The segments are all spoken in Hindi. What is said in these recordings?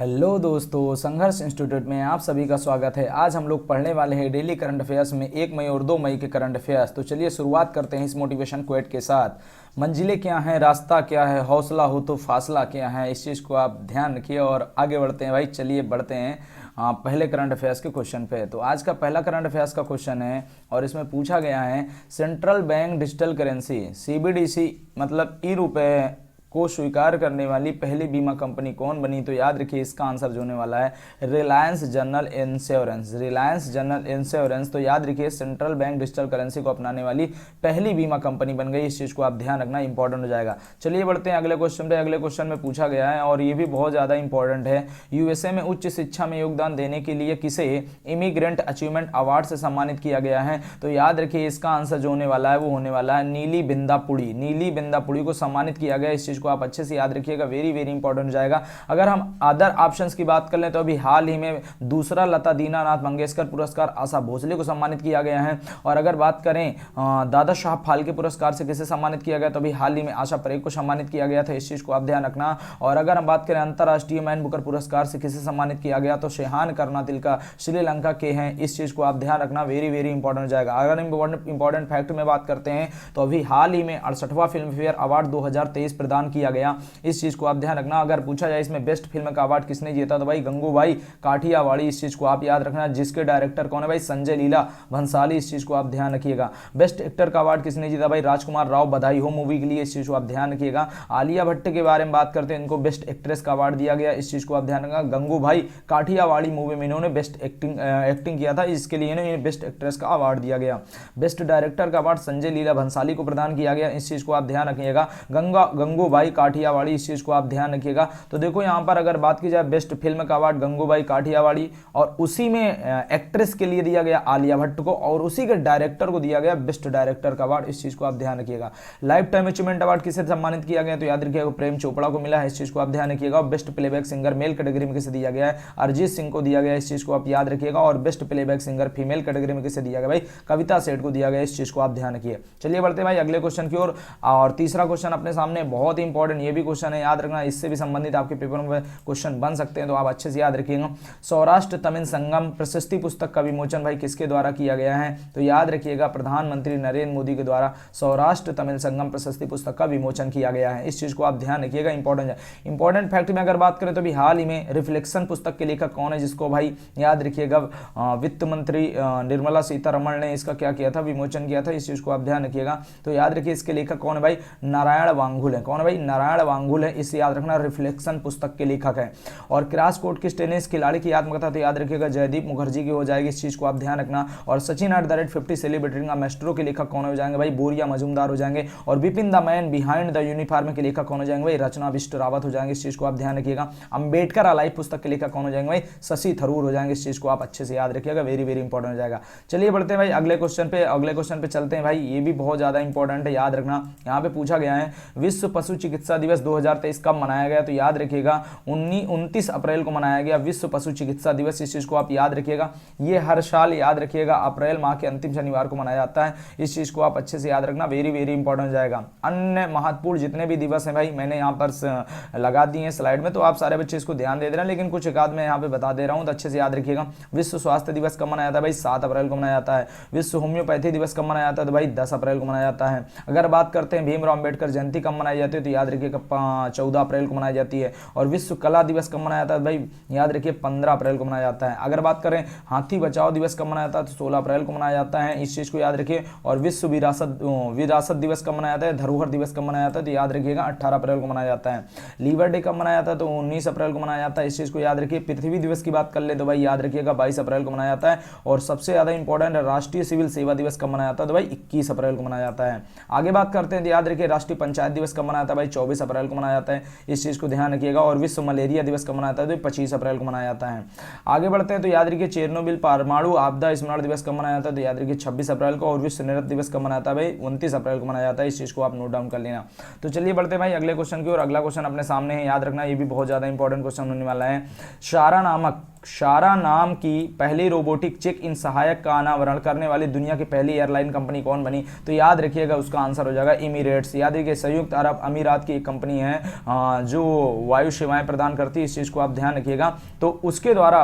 हेलो दोस्तों, संघर्ष इंस्टीट्यूट में आप सभी का स्वागत है। आज हम लोग पढ़ने वाले हैं डेली करंट अफेयर्स में 1 मई और 2 मई के करंट अफेयर्स। तो चलिए शुरुआत करते हैं इस मोटिवेशन क्वेट के साथ। मंजिलें क्या हैं, रास्ता क्या है, हौसला हो तो फासला क्या है। इस चीज़ को आप ध्यान रखिए और आगे बढ़ते हैं भाई। चलिए बढ़ते हैं पहले करंट अफेयर्स के क्वेश्चन पे। तो आज का पहला करंट अफेयर्स का क्वेश्चन है और इसमें पूछा गया है central bank digital currency CBDC मतलब ई रुपए को स्वीकार करने वाली पहली बीमा कंपनी कौन बनी। तो याद रखिए इसका आंसर जो होने वाला है Reliance general insurance. Reliance general insurance. तो याद रखिए सेंट्रल बैंक डिजिटल करेंसी को अपनाने वाली पहली बीमा कंपनी बन गई। इस चीज़ को आप ध्यान रखना, इंपॉर्टेंट हो जाएगा। चलिए बढ़ते हैं अगले क्वेश्चन पे। अगले क्वेश्चन में पूछा गया है और ये भी बहुत ज़्यादा इंपॉर्टेंट है। USA में उच्च शिक्षा में योगदान देने के लिए किसे इमिग्रेंट अचीवमेंट अवार्ड से सम्मानित किया गया है। तो याद रखिए इसका आंसर जो होने वाला है वो होने वाला है नीली बिंदापुड़ी। नीली बिंदापुड़ी को सम्मानित किया गया। इस चीज़ को आप अच्छे से याद रखिएगा, वेरी वेरी इंपॉर्टेंट हो जाएगा। अगर हम अदर ऑप्शंस की बात कर लें तो अभी हाल ही में दूसरा लता दीनानाथ मंगेशकर पुरस्कार आशा भोसले को सम्मानित किया गया है। और अगर बात करें दादा साहब फाल्के पुरस्कार से किसे सम्मानित किया गया तो अभी हाल ही में आशा परेख को सम्मानित किया गया था। इस चीज़ को आप ध्यान रखना। और अगर हम बात करें अंतर्राष्ट्रीय मैन बुकर पुरस्कार से किसे सम्मानित किया गया तो शेहान कर्नातिलका श्रीलंका के हैं। इस चीज़ को आप ध्यान रखना, वेरी वेरी इंपॉर्टेंट हो जाएगा। अगर इंपॉर्टेंट फैक्ट में बात करते हैं तो अभी हाल ही में 68वां फिल्म फेयर अवार्ड 2023 प्रदान किया गया। इस चीज को आप ध्यान रखना। अगर पूछा जाए इसमें बेस्ट फिल्म का अवार्ड किसने जीता तो भाई गंगूबाई काठियावाड़ी। इस चीज को आप याद रखना, जिसके डायरेक्टर कौन है भाई संजय लीला भंसाली। इस चीज को आप ध्यान रखिएगा। बेस्ट एक्टर का अवार्ड किसने जीता भाई राजकुमार राव बधाई हो मूवी के लिए। इस चीज को आप ध्यान रखिएगा। आलिया भट्ट के बारे में बात करते हैं, इनको बेस्ट एक्ट्रेस का अवार्ड दिया गया। इस चीज को आप ध्यान रखना। गंगूबाई काठियावाड़ी मूवी में इन्होंने बेस्ट एक्टिंग किया था, इसके लिए इन्हें बेस्ट एक्ट्रेस का अवार्ड दिया गया। बेस्ट डायरेक्टर का अवार्ड संजय लीला भंसाली को प्रदान किया गया। इस चीज को आप ध्यान रखिएगा। गंगूबाई काठियावाड़ी, इस चीज को आप ध्यान रखिएगा। तो देखो यहां पर अगर बात की जाए बेस्ट फिल्म का अवार्ड गंगूबाई काठियावाड़ी और उसी में एक्ट्रेस के लिए दिया गया आलिया भट्ट को और उसी के डायरेक्टर को दिया गया बेस्ट डायरेक्टर का अवार्ड। इस चीज को आप ध्यान रखिएगा। लाइफ टाइम अचीवमेंट अवार्ड किसे सम्मानित किया गया तो याद रखिएगा प्रेम चोपड़ा को मिला है। इस चीज को आप ध्यान रखिएगा। Best playback singer male category में किसे दिया गया है अरिजीत सिंह को दिया गया। इस चीज को आप याद रखिएगा। और best playback singer female category में किसे दिया गया भाई कविता सेठ को दिया गया। इस चीज को आप ध्यान रखिए। चलिए बढ़ते भाई अगले क्वेश्चन की ओर। और तीसरा क्वेश्चन अपने सामने बहुत ही इंपॉर्टेंट ये भी क्वेश्चन है, याद रखना। इससे भी संबंधित आपके पेपर में क्वेश्चन बन सकते हैं तो आप अच्छे से याद रखिएगा। सौराष्ट्र तमिल संगम प्रशस्ति पुस्तक का विमोचन भाई किसके द्वारा किया गया है तो याद रखिएगा प्रधानमंत्री नरेंद्र मोदी के द्वारा सौराष्ट्र तमिल संगम प्रशस्ति पुस्तक का विमोचन किया गया है। इस चीज को आप ध्यान रखिएगा, इंपॉर्टेंट फैक्ट में अगर बात करें तो भी हाल ही में रिफ्लेक्शन पुस्तक के लेखक कौन है जिसको भाई याद रखिएगा वित्त मंत्री निर्मला सीतारमण ने इसका क्या किया था विमोचन किया था। इस चीज को आप ध्यान रखिएगा। तो याद रखिए इसके लेखक कौन है भाई नारायण वांगुल है। कौन है भाई नारायण वांगुल है। इसे याद रखना, रिफ्लेक्शन पुस्तक के लेखक है। और क्रॉस कोर्ट किस टेनिस खिलाड़ी की आत्मकथा तो याद रखिएगा जयदीप मुखर्जी की हो जाएगी। इस चीज को आप ध्यान रखना। और सचिन @50 सेलिब्रेटिंग मेस्ट्रो के लेखक कौन हो जाएंगे भाई बोरिया मजूमदार हो जाएंगे। और Vipin the man behind the uniform के लेखक कौन हो जाएंगे भाई रचना बिष्ट रावत हो जाएंगे। इस चीज को आप ध्यान रखिएगा। अंबेडकर अलाइव पुस्तक के लेखक कौन हो जाएंगे भाई शशि थरूर हो जाएंगे। इस चीज को आप अच्छे से याद रखिएगा, वेरी वेरी इंपॉर्टेंट हो जाएगा। चलिए बढ़ते हैं भाई अगले क्वेश्चन पे। अगले क्वेश्चन पे चलते हैं भाई, ये भी बहुत ज्यादा इंपॉर्टेंट है, याद रखना। यहाँ पे पूछा गया है विश्व पशु चिकित्सा दिवस 2023 कब मनाया गया तो याद रखिएगा 29 अप्रैल को मनाया गया विश्व पशु चिकित्सा दिवस। इस चीज को आप याद रखिएगा। ये हर साल याद रखिएगा अप्रैल माह के अंतिम शनिवार को मनाया जाता है। इस चीज को आप अच्छे से याद रखना, वेरी वेरी इंपॉर्टेंट हो जाएगा। अन्य महत्वपूर्ण जितने भी दिवस हैं भाई मैंने यहाँ पर लगा दिए हैं स्लाइड में, तो आप सारे बच्चे इसको ध्यान दे देना, लेकिन कुछ एक आध मैं यहाँ पे बता दे रहा हूँ तो अच्छे से याद रखिएगा। विश्व स्वास्थ्य दिवस कब मनाया जाता है भाई 7 अप्रैल को मनाया जाता है। विश्व होम्योपैथी दिवस कब मनाया जाता है तो भाई 10 अप्रैल को मनाया जाता है। अगर बात करते हैं भीमराव अम्बेडकर जयंती कब मनाई जाती है तो याद रखिएगा 14 अप्रैल को मनाई जाती है। और विश्व कला दिवस कब मनाया जाता है भाई याद रखिए 15 अप्रैल को मनाया जाता है। अगर बात करें हाथी बचाओ दिवस कब मनाया जाता है तो 16 अप्रैल को मनाया जाता है। इस चीज को याद रखिए। और विश्व विरासत दिवस कब मनाया जाता है धरोहर दिवस कब मनाया जाता है तो याद रखिएगा 18 अप्रैल को मनाया जाता है। लीवर डे कब मनाया जाता है तो 19 अप्रैल को मनाया जाता है। इस चीज को याद रखिए। पृथ्वी दिवस की बात कर ले तो भाई याद रखिएगा 22 अप्रैल को मनाया जाता है। और सबसे ज्यादा इंपॉर्टेंट राष्ट्रीय सिविल सेवा दिवस कब मनाया जाता है तो भाई 21 अप्रैल को मनाया जाता है। आगे बात करते हैं तो याद रखिए राष्ट्रीय पंचायत दिवस कब मनाया जाता है भाई 24 अप्रैल को मनाया जाता है। इस चीज को ध्यान रखिएगा। और विश्व मलेरिया दिवस कब मनाया जाता है तो 25 अप्रैल को मनाया जाता है। आगे बढ़ते हैं तो याद रखिए चेरनोबिल परमाणु आपदा स्मरण दिवस कब मनाया जाता है तो याद रखिए 26 अप्रैल को। और विश्व नृत्य दिवस कब मनाया जाता है भाई 29 अप्रैल को मनाया जाता है। इस चीज को आप नोट डाउन कर लेना। तो चलिए बढ़ते हैं भाई अगले क्वेश्चन की और। अगला क्वेश्चन अपने सामने है, याद रखना, ये भी बहुत ज्यादा इंपॉर्टेंट क्वेश्चन होने वाला है। शारा नामक शारा नाम की पहली रोबोटिक चेक इन सहायक का अनावरण करने वाली दुनिया की पहली एयरलाइन कंपनी कौन बनी? तो याद रखिएगा उसका आंसर हो जाएगा इमिरेट्स। याद रखिए संयुक्त अरब अमीरात की एक कंपनी है जो वायु सेवाएं प्रदान करती है, इस चीज़ को आप ध्यान रखिएगा। तो उसके द्वारा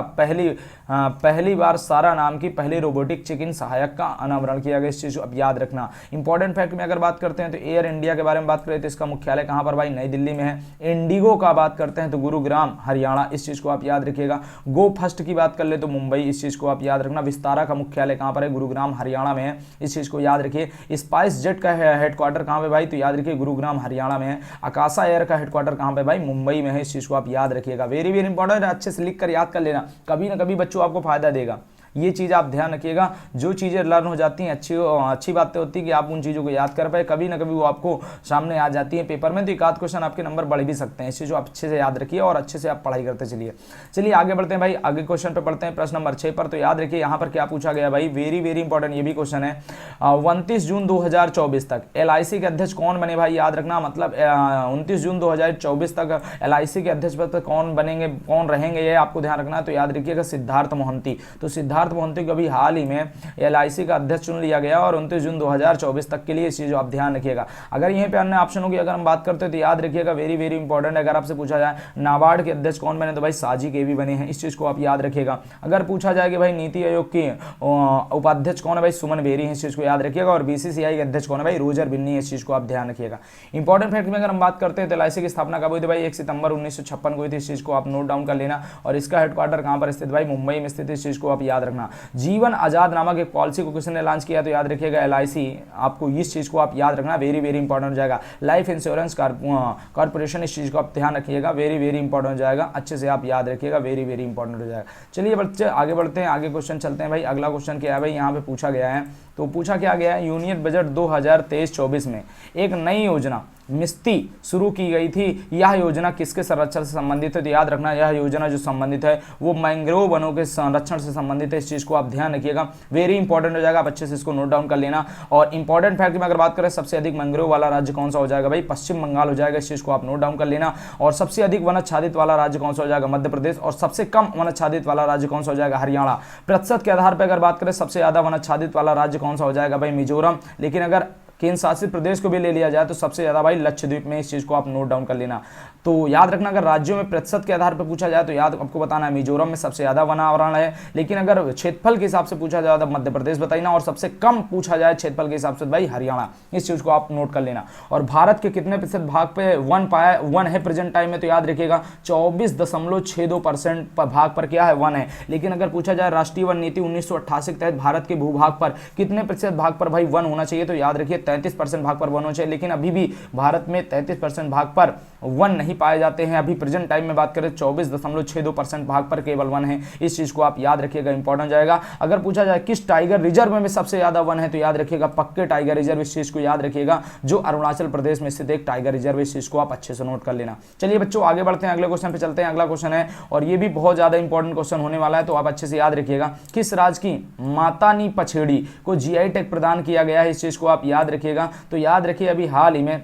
पहली बार सारा नाम की पहली रोबोटिक चेक इन सहायक का अनावरण किया गया, इस चीज़ को अब याद रखना। इंपॉर्टेंट फैक्ट में अगर बात करते हैं तो एयर इंडिया के बारे में बात करें तो इसका मुख्यालय कहाँ पर भाई? नई दिल्ली में है। इंडिगो का बात करते हैं तो गुरुग्राम हरियाणा, इस चीज़ को आप याद रखिएगा। गो फर्स्ट की बात कर ले तो मुंबई, इस चीज़ को आप याद रखना। विस्तारा का मुख्यालय कहाँ पर है? गुरुग्राम हरियाणा में है, इस चीज़ को याद रखिए। स्पाइस जेट का हेडक्वार्टर कहाँ पे भाई? तो याद रखिए गुरुग्राम हरियाणा में है। आकाशा एयर का हेडक्वार्टर कहाँ पे भाई? मुंबई में है, इस चीज़ को आप याद रखिएगा। वेरी वेरी इंपॉर्टेंट है, अच्छे से लिख कर याद कर लेना, कभी ना कभी बच्चों आपको फायदा देगा। ये चीज़ आप ध्यान रखिएगा, जो चीज़ें लर्न हो जाती हैं अच्छी बातें होती है कि आप उन चीज़ों को याद कर पाए, कभी ना कभी वो आपको सामने आ जाती है पेपर में, तो एक आध क्वेश्चन आपके नंबर बढ़ भी सकते हैं। इस चीज़ को आप अच्छे से याद रखिए और अच्छे से आप पढ़ाई करते चलिए। चलिए आगे बढ़ते हैं भाई, आगे क्वेश्चन पे पढ़ते हैं, प्रश्न नंबर 6 पर। तो याद रखिए यहाँ पर क्या पूछा गया भाई, वेरी वेरी इंपॉर्टेंट ये भी क्वेश्चन है। 29 जून 2024 तक LIC के अध्यक्ष कौन बने भाई? याद रखना, मतलब 29 जून 2024 तक LIC के अध्यक्ष पद पर कौन बनेंगे, कौन रहेंगे, ये आपको ध्यान रखना। तो याद रखिएगा सिद्धार्थ मोहंती। तो सिद्धार्थ मोहंती को अभी हाल ही में LIC का अध्यक्ष चुन लिया गया और 29 जून 2024 तक के लिए, इस चीज़ आप ध्यान रखिएगा। अगर यहीं पे अन्य ऑप्शनों की अगर हम बात करते हैं तो याद रखिएगा वेरी वेरी इंपॉर्टेंट, अगर आपसे पूछा जाए नाबार्ड के अध्यक्ष कौन बने तो भाई साजी केवी बने हैं, इस चीज़ को आप याद रखिएगा। अगर पूछा जाए कि भाई नीति आयोग की उपाध्यक्ष कौन है भाई? सुमन बेरी है, इस चीज़ को याद रखिएगा। और BCCI के अध्यक्ष कौन है भाई? रोजर बिन्नी है, इस चीज़ को आप ध्यान रखिएगा। इंपॉर्टेंट फैक्ट में अगर हम बात करते हैं तो LIC की स्थापना कब हुई थी भाई? 1 सितंबर 1956 को हुई थी, इस चीज़ को आप नोट डाउन कर लेना। और इसका हेडक्वार्टर कहाँ पर स्थित भाई? मुंबई में स्थित है, इस चीज़ को आप याद रखना। जीवन आजाद नामक एक पॉलिसी को किसने लॉन्च किया? तो याद रखिएगा LIC, आपको इस चीज़ को आप याद रखना, वेरी वेरी इंपॉर्टेंट हो जाएगा। लाइफ इंश्योरेंस कॉर्पोरेशन, इस चीज़ को आप ध्यान रखिएगा, वेरी वेरी इंपॉर्टेंट हो जाएगा, अच्छे से आप याद रखिएगा, वेरी वेरी इंपॉर्टेंट हो जाएगा। चलिए बच्चे आगे बढ़ते हैं, आगे क्वेश्चन चलते हैं भाई। अगला क्वेश्चन क्या है भाई, यहाँ पे पूछा गया है, तो पूछा क्या गया है, यूनियन बजट 2023-24 में एक नई योजना मिस्ती शुरू की गई थी। यह योजना किसके संरक्षण से संबंधित है? तो याद रखना यह योजना जो संबंधित है वो मैंग्रोव वनों के संरक्षण से संबंधित है, इस चीज़ को आप ध्यान रखिएगा, वेरी इंपॉर्टेंट हो जाएगा, आप अच्छे से इसको नोट डाउन कर लेना। और इंपॉर्टेंट फैक्ट में अगर बात करें सबसे अधिक मैंग्रोव वाला राज्य कौन सा हो जाएगा भाई? पश्चिम बंगाल हो जाएगा, इस चीज़ को आप नोट डाउन कर लेना। और सबसे अधिक वनाच्छादित वाला राज्य कौन सा हो जाएगा? मध्य प्रदेश। और सबसे कम वनाच्छादित वाला राज्य कौन सा हो जाएगा? हरियाणा। प्रतिशत के आधार पर अगर बात करें सबसे ज़्यादा वनाच्छादित वाला राज्य कौन सा हो जाएगा भाई? मिजोरम। लेकिन अगर केंद्र शासित प्रदेश को भी ले लिया जाए तो सबसे ज्यादा भाई लक्षद्वीप में, इस चीज को आप नोट डाउन कर लेना। तो याद रखना अगर राज्यों में प्रतिशत के आधार पर पूछा जाए तो याद आपको बताना है मिजोरम में सबसे ज्यादा वन आवरण है, लेकिन अगर क्षेत्रफल के हिसाब से पूछा जाए तो मध्य प्रदेश बताइना, और सबसे कम पूछा जाए क्षेत्रफल के हिसाब से भाई हरियाणा, इस चीज को आप नोट कर लेना। और भारत के कितने प्रतिशत भाग पे वन है प्रेजेंट टाइम में? तो याद रखिएगा 24.62% भाग पर क्या है? वन है। लेकिन अगर पूछा जाए राष्ट्रीय वन नीति 1988 के तहत भारत के भूभाग पर कितने प्रतिशत भाग पर भाई वन होना चाहिए? तो याद रखिए 33% भाग पर वन होना चाहिए, लेकिन अभी भी भारत में 33% भाग पर वन नहीं पाए जाते हैं। अभी प्रेजेंट टाइम में बात करें 24.62% भाग पर केवल वन है, इस चीज को आप याद रखिएगा, इंपॉर्टेंट जाएगा। अगर पूछा जाए किस टाइगर रिजर्व में सबसे ज्यादा वन है? तो याद रखिएगा पक्के टाइगर रिजर्व, इस चीज को याद रखिएगा, जो अरुणाचल प्रदेश में स्थित एक टाइगर रिजर्व, इस चीज को आप अच्छे से नोट कर लेना। चलिए बच्चों आगे बढ़ते हैं, अगले क्वेश्चन पे चलते हैं। अगला क्वेश्चन है और ये भी बहुत ज्यादा इंपॉर्टेंट क्वेश्चन होने वाला है, तो आप अच्छे से याद रखिएगा। किस राज्य की मातानी पछेड़ी को GI टैग प्रदान किया गया है? इस चीज को आप याद रखिएगा। तो याद रखिए अभी हाल ही में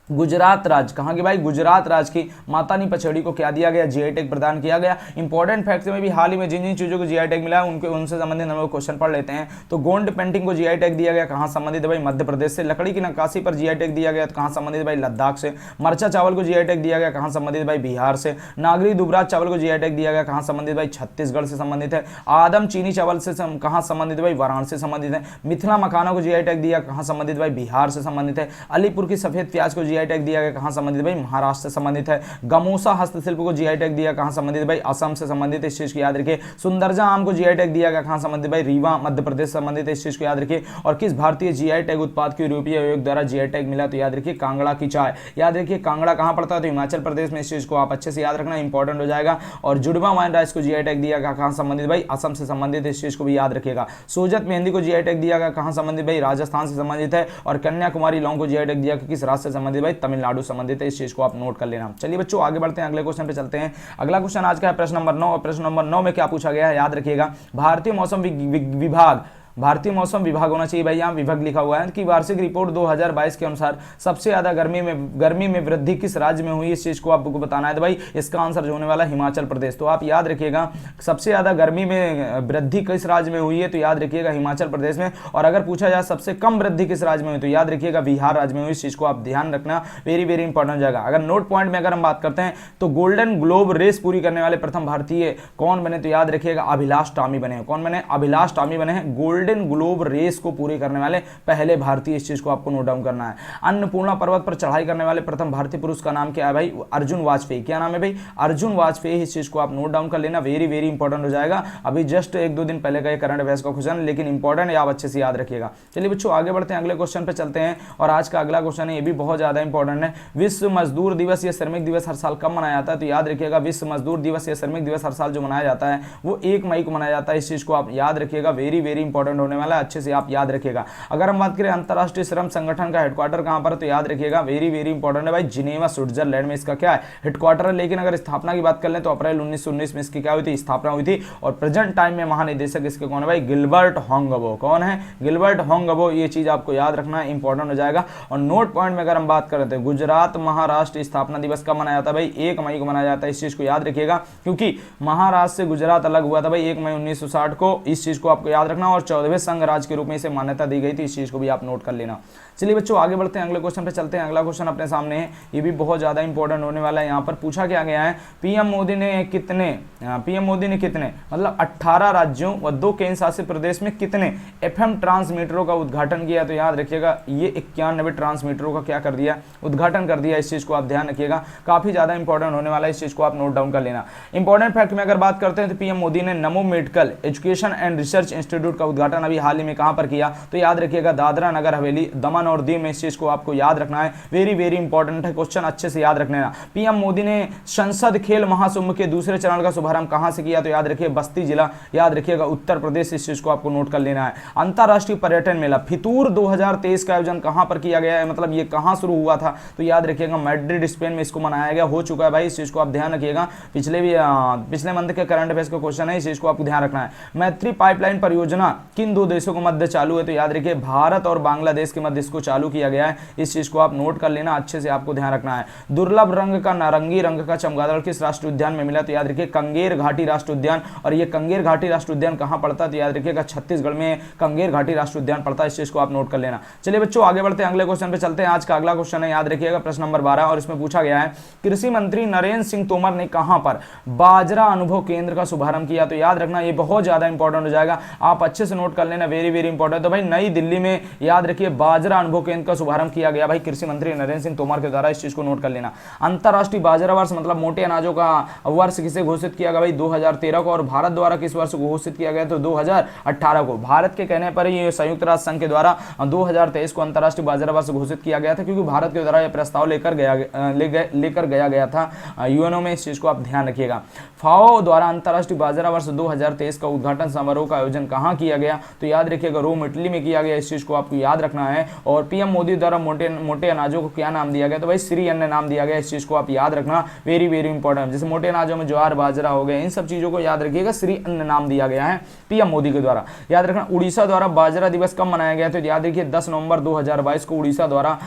गुजरात राज्य, कहाँ की भाई? गुजरात राज्य की मातानी पछेड़ी को क्या दिया गया? GI टैग प्रदान किया गया। इंपॉर्टेंट फैक्ट में भी हाल ही में जिन जिन चीजों को GI टैग मिला है उनसे संबंधित हम लोग क्वेश्चन पढ़ लेते हैं। तो गोंड पेंटिंग को GI टैग दिया गया, कहाँ संबंधित है भाई? मध्य प्रदेश से। लकड़ी की नक्काशी पर GI टैग दिया गया, तो कहाँ संबंधित भाई? लद्दाख से। मरचा चावल को GI टैग दिया गया, कहाँ संबंधित भाई? बिहार से। नागरी दुबराज चावल को GI टैग दिया गया, कहाँ संबंधित भाई? छत्तीसगढ़ से संबंधित है। आदम चीनी चावल से कहाँ संबंधित भाई? वाराणसी से संबंधित है। मिथिला मखाना को GI टैग दिया, कहाँ संबंधित भाई? बिहार से संबंधित है। अलीपुर की सफेद प्याज को GI टैग दिया गया, कहाँ संबंधित भाई? महाराष्ट्र से संबंधित है। गमोसा हस्तशिल्प को GI टैग दिया, कहां संबंधित भाई? असम से संबंधित है, इस चीज को याद रखिए। सुंदरजा आम को GI टैग दिया गया, कहां संबंधित भाई? रीवा मध्य प्रदेश से संबंधित है, इस चीज को याद रखिए। और किस भारतीय GI टैग उत्पाद को यूरोपीय आयोग द्वारा GI टैग मिला? तो याद रखिए कांगड़ा की चाय। याद रखिए कांगड़ा कहां पड़ता है? तो हिमाचल प्रदेश में, इस चीज को आप अच्छे से याद रखना, इंपॉर्टेंट हो जाएगा। और जुड़वा वाइन राइस को GI टैग दिया गया, कहां संबंधित भाई? असम से संबंधित है, इस चीज को भी याद रखिएगा। सोजत मेहंदी को GI टैग दिया गया, कहां संबंधित भाई? राजस्थान से संबंधित है। और कन्याकुमारी लौंग को GI टैग दिया, किस राज्य से संबंधित भाई? तमिलनाडु संबंधित है, इस चीज को आप नोट कर लेना। चलिए बच्चों आगे बढ़ते हैं, अगले क्वेश्चन पे चलते हैं। अगला क्वेश्चन आज का है प्रश्न नंबर 9, और प्रश्न नंबर 9 में क्या पूछा गया है? याद रखिएगा भारतीय मौसम विभाग भारतीय मौसम विभाग होना चाहिए भाई, यहाँ विभाग लिखा हुआ है कि वार्षिक रिपोर्ट 2022 के अनुसार सबसे ज्यादा गर्मी में वृद्धि किस राज्य में हुई, इस चीज को आपको बताना है। तो भाई इसका आंसर जो होने वाला हिमाचल प्रदेश। तो आप याद रखिएगा सबसे ज्यादा गर्मी में वृद्धि किस राज्य में हुई है, तो याद रखिएगा हिमाचल प्रदेश में। और अगर पूछा जाए सबसे कम वृद्धि किस राज्य में हुई, तो याद रखिएगा बिहार राज्य में हुई। इस चीज को आप ध्यान रखना, वेरी वेरी इंपॉर्टेंट जाएगा। अगर नोट पॉइंट में अगर हम बात करते हैं तो गोल्डन ग्लोब रेस पूरी करने वाले प्रथम भारतीय कौन बने, तो याद रखिएगा अभिलाष टॉमी बने हैं। कौन बने, अभिलाष टॉमी बने हैं। गोल्डन ग्लोब रेस को पूरी करने वाले पहले भारतीय, इस चीज को आपको नोट डाउन करना है। अन्नपूर्णा पर्वत पर चढ़ाई करने वाले प्रथम भारतीय पुरुष का नाम क्या है भाई, अर्जुन वाजपेयी। क्या नाम है भाई, अर्जुन वाजपेयी। इस चीज को आप नोट डाउन कर लेना, वेरी वेरी इंपॉर्टेंट हो जाएगा। अभी जस्ट एक दो दिन पहले का करंट अफेयर्स का क्वेश्चन, लेकिन इंपॉर्टेंट है, आप अच्छे से याद रखिएगा। चलिए बच्चों आगे बढ़ते हैं, अगले क्वेश्चन पे चलते हैं। और आज का अगला क्वेश्चन है, ये भी बहुत ज्यादा इंपॉर्टेंट है। विश्व मजदूर दिवस या श्रमिक दिवस हर साल कब मनाया जाता है, तो याद रखिएगा विश्व मजदूर दिवस या श्रमिक दिवस हर साल जो मनाया जाता है वो 1 मई को मनाया जाता है। इस चीज को आप याद रखिएगा, वेरी वेरी इंपॉर्टेंट होने वाला है, अच्छे से आप याद रखिएगा। अगर हम बात करें अंतरराष्ट्रीय श्रम संगठन का हेडक्वार्टर कहां पर, तो याद रखिएगा वेरी वेरी इंपॉर्टेंट है भाई, जिनेवा स्विट्जरलैंड में इसका क्या है, हेडक्वार्टर है। लेकिन अगर स्थापना की बात कर लें तो अप्रैल 1919 में इसकी क्या हुई थी, स्थापना हुई थी। और प्रेजेंट टाइम में महानिदेशक इसके कौन है भाई, गिलबर्ट होंगबो। कौन है, गिलबर्ट होंगबो। ये चीज आपको याद रखना है, इंपॉर्टेंट हो जाएगा। और नोट पॉइंट में अगर हम बात करते हैं गुजरात महाराष्ट्र स्थापना दिवस कब मनाया जाता है भाई, 1 मई को मनाया जाता है। इस चीज को याद रखिएगा, क्योंकि महाराष्ट्र से गुजरात अलग हुआ था भाई 1 मई 1960 को। इस चीज को आपको याद रखना। और 14वें संघ राज्य के रूप में इसे मान्यता दी गई थी, इस चीज को भी आप नोट कर लेना। चलिए बच्चों आगे बढ़ते हैं, अगले क्वेश्चन पे चलते हैं। अगला क्वेश्चन अपने सामने है, ये भी बहुत ज्यादा इंपॉर्टेंट होने वाला है। यहाँ पर पूछा क्या गया है, पीएम मोदी ने कितने मतलब 18 राज्यों व 2 केंद्र शासित प्रदेश में कितने एफएम ट्रांसमीटरों का उद्घाटन किया, तो याद रखिएगा ये 91 ट्रांसमीटरों का क्या कर दिया, उद्घाटन कर दिया। इस चीज को आप ध्यान रखिएगा, काफी ज्यादा इंपॉर्टेंट होने वाला है, इस चीज को आप नोट डाउन कर लेना। इंपॉर्टेंट फैक्ट में अगर बात करते हैं तो पीएम मोदी ने नमो medical education and research institute का उद्घाटन अभी हाल ही में कहां पर किया, तो याद रखिएगा दादरा नगर हवेली दमन और दीव में। इस चीज को आपको याद रखना है, वेरी वेरी इंपॉर्टेंट है, क्वेश्चन अच्छे से याद रखना। पीएम मोदी ने संसद खेल महाकुंभ के दूसरे चरण का शुभारंभ कहां से किया, तो याद रखिए बस्ती जिला, याद रखिएगा उत्तर प्रदेश। इस चीज को आपको नोट कर लेना है। अंतरराष्ट्रीय पर्यटन मेला फितूर 2023 का आयोजन कहां पर किया गया है, मतलब ये कहां शुरू हुआ था, तो याद रखिएगा मैड्रिड स्पेन में इसको मनाया गया, हो चुका है भाई। इस चीज को आप ध्यान रखिएगा, पिछले मंथ के करंट अफेयर्स का क्वेश्चन है, इस चीज को आपको ध्यान रखना है। मैत्री पाइपलाइन परियोजना किन 2 देशों के मध्य चालू है, तो याद रखिए भारत और बांग्लादेश के मध्य इसको चालू किया गया है। इस चीज को आप नोट कर लेना, अच्छे से आपको ध्यान रखना है। दुर्लभ रंग का नारंगी रंग का चमगादड़ किस राष्ट्रीय उद्यान में मिला, तो याद रखिए कंगेर घाटी राष्ट्रीय उद्यान। और ये कंगेर घाटी राष्ट्रीय उद्यान कहां पड़ता है, तो याद रखिएगा छत्तीसगढ़ में कंगेर घाटी राष्ट्रीय उद्यान पड़ता है। इस चीज को आप नोट कर लेना। चलिए बच्चों आगे बढ़ते हैं, अगले क्वेश्चन पे चलते हैं। आज का अगला क्वेश्चन है, याद रखिएगा प्रश्न नंबर 12, और इसमें पूछा गया है कृषि मंत्री नरेंद्र सिंह तोमर ने कहां पर बाजरा अनुभव केंद्र का शुभारंभ किया, तो याद रखना ये बहुत ज्यादा इंपॉर्टेंट हो जाएगा, आप अच्छे से नोट कर लेना, वेरी वेरी इंपॉर्टेंट। तो भाई नई दिल्ली में याद रखिए बाजरा अनुभव केंद्र का शुभारंभ किया गया भाई कृषि मंत्री नरेंद्र सिंह तोमर के द्वारा। इस चीज को नोट कर लेना। अंतरराष्ट्रीय बाजरा वर्ष मतलब मोटे अनाजों का वर्ष किसे घोषित किया गया भाई, 2013 को। और भारत द्वारा किस वर्ष को घोषित किया गया, तो 2018 को। भारत के कहने पर ये संयुक्त राष्ट्र संघ के द्वारा 2023 को अंतरराष्ट्रीय बाजरा वर्ष घोषित किया गया था, क्योंकि भारत के द्वारा यह प्रस्ताव लेकर गया गया था यूएनओ में। इस चीज को आप ध्यान रखिएगा। फाओ द्वारा अंतरराष्ट्रीय बाजरा वर्ष 2023 का उद्घाटन समारोह का आयोजन कहां किया गया, तो याद रखिएगा रोम इटली में किया गया। इस चीज को आपको याद रखना है। और पीएम मोदी द्वारा मोटे अनाजों को क्या नाम दिया गया, तो भाई श्री अन्न नाम दिया गया। इस चीज को आप याद रखना, वेरी वेरी इंपॉर्टेंट। जैसे मोटे अनाजों में ज्वार बाजरा हो गए, इन सब चीजों को याद रखिएगा, श्री अन्न नाम दिया गया है पीएम मोदी के द्वारा। याद रखना उड़ीसा द्वारा बाजरा दिवस कब मनाया गया, तो याद रखिए 10 नवंबर 2022 को उड़ीसा द्वारा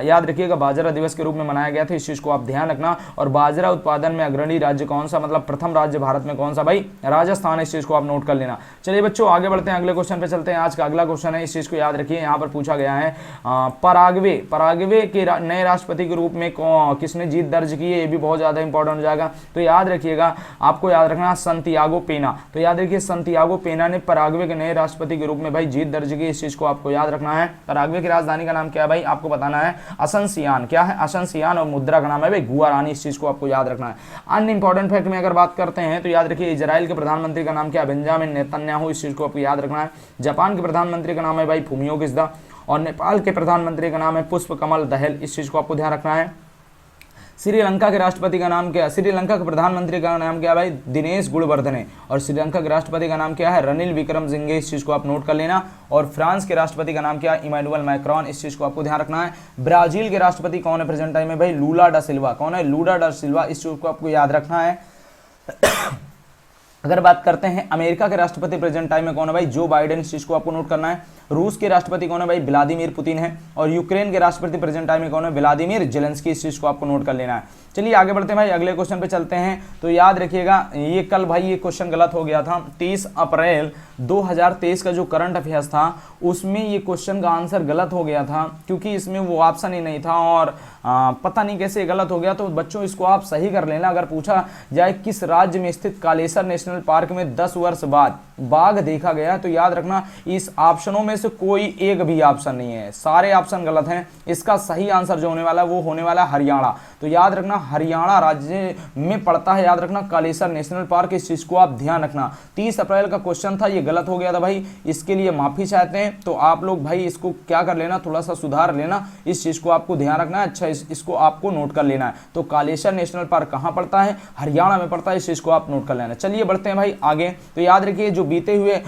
याद रखिएगा बाजरा दिवस के रूप में मनाया गया था। इस चीज को आप ध्यान रखना। और बाजरा उत्पादन में अग्रणी राज्य कौन सा, मतलब प्रथम राज्य भारत में कौन सा भाई, राजस्थान। इस चीज को आप नोट कर लेना। चलिए बच्चों आगे बढ़ते हैं, अगले क्वेश्चन पे चलते हैं। आज का अगला क्वेश्चन है, इस चीज को याद रखिए, यहाँ पर पूछा गया है पराग्वे के नए राष्ट्रपति के रूप में किसने जीत दर्ज की है, ये भी बहुत ज्यादा इंपॉर्टेंट हो जाएगा। तो याद रखिएगा, आपको याद रखना संतियागो पेना। तो याद रखिए संतियागो पेना ने पराग्वे के नए राष्ट्रपति के रूप में भाई जीत दर्ज की। इस चीज को आपको याद रखना है। पराग्वे की राजधानी का नाम क्या है भाई, आपको बताना है असनसियान। क्या है, असनसियान। और मुद्रा का नाम है भाई गुआरानी। इस चीज को आपको याद रखना है। अन्य इंपॉर्टेंट फैक्ट में अगर बात करते हैं तो याद रखिए इजराइल के प्रधानमंत्री का नाम क्या है, बेंजामिन नेतन्याहू। इस चीज को आपको याद रखना है। जापान के प्रधानमंत्री का नाम है भाई फुमियो किस्दा। और नेपाल के प्रधानमंत्री का नाम है पुष्प कमल दहल। इस चीज को आपको ध्यान रखना है। श्रीलंका के राष्ट्रपति का नाम क्या है, श्रीलंका के प्रधानमंत्री का नाम क्या है भाई, दिनेश गुणवर्धने। और श्रीलंका के राष्ट्रपति का नाम क्या है, रनिल विक्रमसिंघे। इस चीज को आप नोट कर लेना। और फ्रांस के राष्ट्रपति का नाम क्या है, इमैनुअल मैक्रोन। इस चीज को आपको ध्यान रखना है। ब्राजील के राष्ट्रपति कौन है प्रेजेंट टाइम में भाई, लूला डा सिल्वा। कौन है, लूला डा सिल्वा। इस चीज को आपको याद रखना है। अगर बात करते हैं अमेरिका के राष्ट्रपति प्रेजेंट टाइम में कौन है भाई, जो बाइडेन, इस चीज को आपको नोट करना है। रूस के राष्ट्रपति कौन है भाई, व्लादिमीर पुतिन है। और यूक्रेन के राष्ट्रपति प्रेजेंट टाइम में कौन है, व्लादिमीर जेलेंस्की, इस चीज को आपको नोट कर लेना है। चलिए आगे बढ़ते हैं भाई, अगले क्वेश्चन पे चलते हैं। तो याद रखिएगा, ये कल भाई ये क्वेश्चन गलत हो गया था। 30 अप्रैल 2023 का जो करंट अफेयर्स था उसमें ये क्वेश्चन का आंसर गलत हो गया था, क्योंकि इसमें वो ऑप्शन ही नहीं था और पता नहीं कैसे गलत हो गया। तो बच्चों इसको आप सही कर लेना। अगर पूछा जाए किस राज्य में स्थित कालेसर नेशनल पार्क में 10 वर्ष बाद बाघ देखा गया, तो याद रखना इस ऑप्शनों में से कोई एक भी ऑप्शन नहीं है, सारे ऑप्शन गलत हैं। इसका सही आंसर जो होने वाला है वो होने वाला है हरियाणा। तो याद रखना हरियाणा राज्य में पड़ता है, याद रखना कालेसर नेशनल पार्क, इस चीज को आप ध्यान रखना। 30 अप्रैल का क्वेश्चन था, ये गलत हो गया था भाई, इसके लिए माफी चाहते हैं। तो आप लोग भाई इसको क्या कर लेना, थोड़ा सा सुधार लेना, इस चीज को आपको ध्यान रखना है। अच्छा इसको आपको नोट कर लेना है। तो कालेसर नेशनल पार्क कहां पड़ता है, हरियाणा में पड़ता है, इस चीज को आप नोट कर लेना। चलिए बढ़ते हैं भाई आगे। तो याद रखिए जो बीते हुए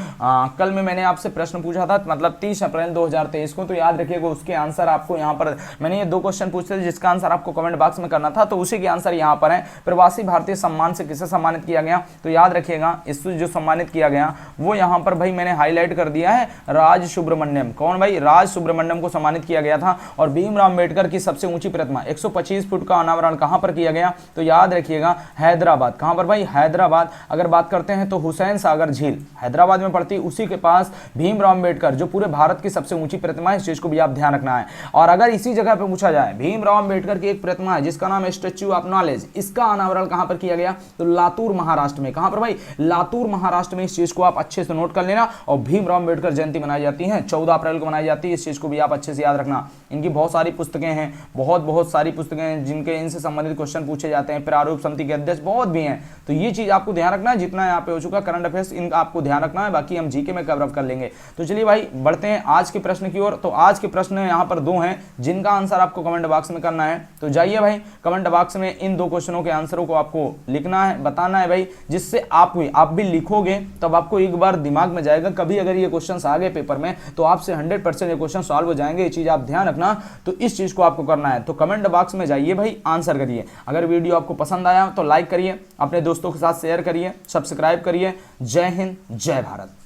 कल में मैंने आपसे प्रश्न पूछा था, मतलब 30 अप्रैल 2023 को, तो याद रखिएगा उसके आंसर आपको यहाँ पर मैंने ये 2 क्वेश्चन पूछे थे जिसका आंसर आपको कमेंट बॉक्स में करना था, तो उसी के आंसर यहाँ पर है। प्रवासी भारतीय सम्मान से किसे सम्मानित किया गया, तो याद रखिएगा इससे जो सम्मानित किया गया वो यहाँ पर भाई मैंने हाईलाइट कर दिया है, राज सुब्रमण्यम। कौन भाई, राज सुब्रमण्यम को सम्मानित किया गया था। और भीमराव अम्बेडकर की सबसे ऊंची प्रतिमा 125 फुट का अनावरण कहां पर किया गया, तो याद रखिएगा हैदराबाद। कहां पर भाई, हैदराबाद। अगर बात करते हैं तो हुसैन सागर झील हैदराबाद में पड़ती, उसी के पास भीमराव अम्बेडकर जो पूरे भारत की सबसे ऊंची प्रतिमा है, इस चीज को भी आप ध्यान रखना है। और अगर इसी जगह पे पूछा जाए भीमराव अम्बेडकर की एक प्रतिमा है जिसका नाम है स्टैच्यू ऑफ नॉलेज, इसका अनावरण कहां पर किया गया, तो लातूर महाराष्ट्र में। कहां पर भाई, लातूर महाराष्ट्र में। इस चीज को आप अच्छे से नोट कर लेना। और भीमराव अम्बेडकर जयंती मनाई जाती है 14 अप्रैल को मनाई जाती है, इस चीज को भी आप अच्छे से याद रखना। इनकी बहुत सारी पुस्तकें हैं, बहुत सारी पुस्तकें हैं जिनके इनसे संबंधित क्वेश्चन पूछे जाते हैं। प्रारूप समिति के अध्यक्ष बहुत भी हैं, तो ये चीज आपको ध्यान रखना है। जितना यहाँ पे हो चुका करंट अफेयर्स इनका आपको ध्यान रखना है, बाकी हम जीके में कवर अप कर लेंगे। तो चलिए भाई बढ़ते हैं आज के प्रश्न की ओर। तो आज के प्रश्न यहाँ पर 2 हैं जिनका आंसर आपको कमेंट बॉक्स में करना है। तो जाइए भाई कमेंट बॉक्स में इन 2 क्वेश्चनों के आंसरों को आपको लिखना है, बताना है भाई, जिससे आप भी लिखोगे तब आपको एक बार दिमाग में जाएगा, कभी अगर ये क्वेश्चन आ गए पेपर में तो आपसे 100% ये क्वेश्चन सॉल्व हो जाएंगे। ये चीज आप ध्यान रखना। तो इस चीज को आपको करना है। तो कमेंट बॉक्स में जाइए भाई, आंसर करिए। अगर वीडियो आपको पसंद आया तो लाइक करिए, अपने दोस्तों के साथ शेयर करिए, सब्सक्राइब करिए। जय हिंद, जय भारत।